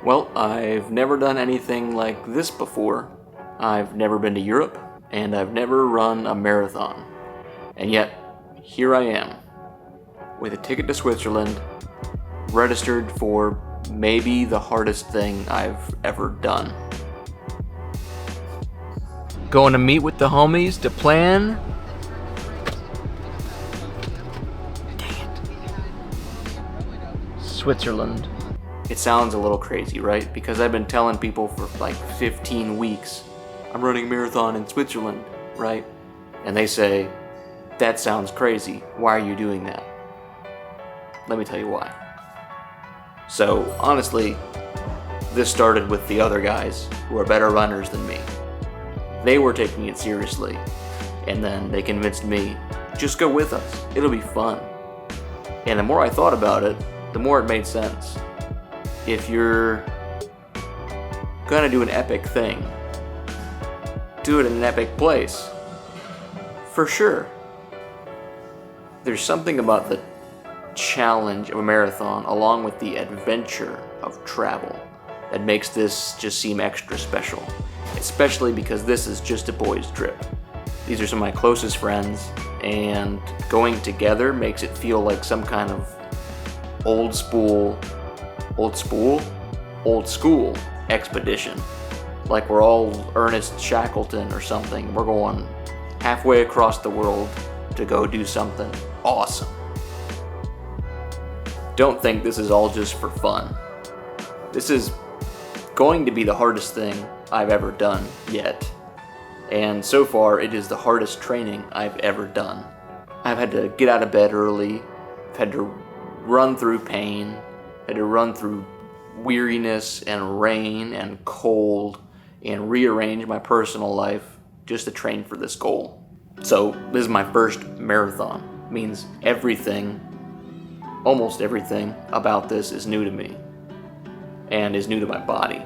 Well, I've never done anything like this before. I've never been to Europe, and I've never run a marathon. And yet, here I am, with a ticket to Switzerland, registered for maybe the hardest thing I've ever done. Going to meet with the homies to plan. Dang it. Switzerland. It sounds a little crazy, right? Because I've been telling people for like 15 weeks, I'm running a marathon in Switzerland, right? And they say, that sounds crazy. Why are you doing that? Let me tell you why. So, honestly, this started with the other guys who are better runners than me. They were taking it seriously, and then they convinced me, just go with us, it'll be fun. And the more I thought about it, the more it made sense. If you're gonna do an epic thing, do it in an epic place. For sure. There's something about the challenge of a marathon, along with the adventure of travel, that makes this just seem extra special. Especially because this is just a boys' trip. These are some of my closest friends, and going together makes it feel like some kind of old school expedition. Like we're all Ernest Shackleton or something. We're going halfway across the world to go do something awesome. Don't think this is all just for fun. This is going to be the hardest thing I've ever done yet. And so far, it is the hardest training I've ever done. I've had to get out of bed early. I've had to run through pain. Had to run through weariness and rain and cold and rearrange my personal life just to train for this goal. So this is my first marathon. It means almost everything about this is new to me and is new to my body.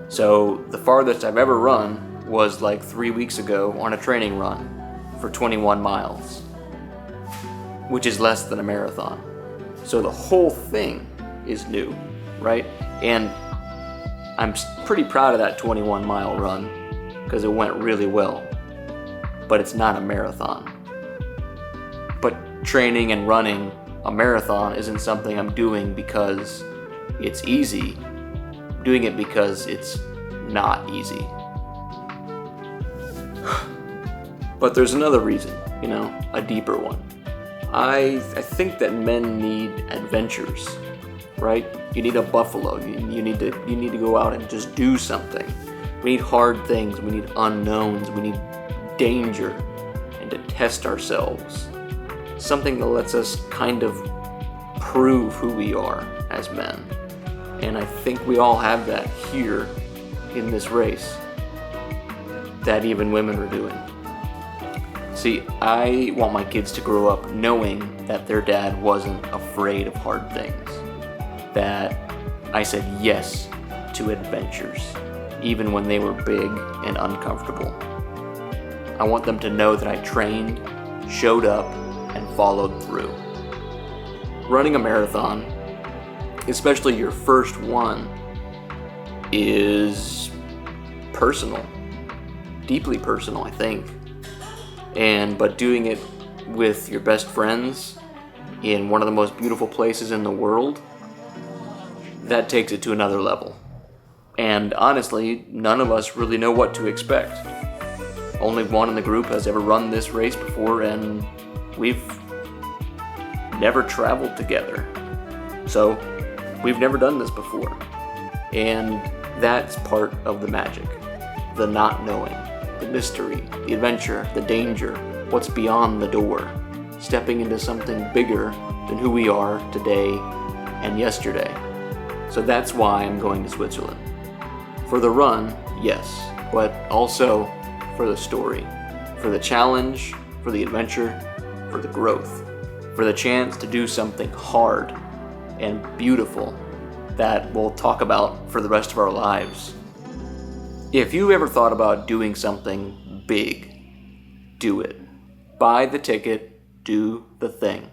So the farthest I've ever run was like 3 weeks ago on a training run for 21 miles, which is less than a marathon. So the whole thing is new, right? And I'm pretty proud of that 21-mile run because it went really well, but it's not a marathon. But training and running a marathon isn't something I'm doing because it's easy. I'm doing it because it's not easy. But there's another reason, a deeper one. I think that men need adventures, right? You need a buffalo. You need to go out and just do something. We need hard things. We need unknowns. We need danger, and to test ourselves. Something that lets us kind of prove who we are as men. And I think we all have that here in this race that even women are doing. See, I want my kids to grow up knowing that their dad wasn't afraid of hard things. That I said yes to adventures, even when they were big and uncomfortable. I want them to know that I trained, showed up, and followed through. Running a marathon, especially your first one, is personal. Deeply personal, I think. But doing it with your best friends in one of the most beautiful places in the world, that takes it to another level. And honestly, none of us really know what to expect. Only one in the group has ever run this race before, and we've never traveled together. So, we've never done this before. And that's part of the magic. The not knowing, the mystery, the adventure, the danger, what's beyond the door. Stepping into something bigger than who we are today and yesterday. So that's why I'm going to Switzerland. For the run, yes, but also for the story, for the challenge, for the adventure, for the growth, for the chance to do something hard and beautiful that we'll talk about for the rest of our lives. If you ever thought about doing something big, do it. Buy the ticket, do the thing.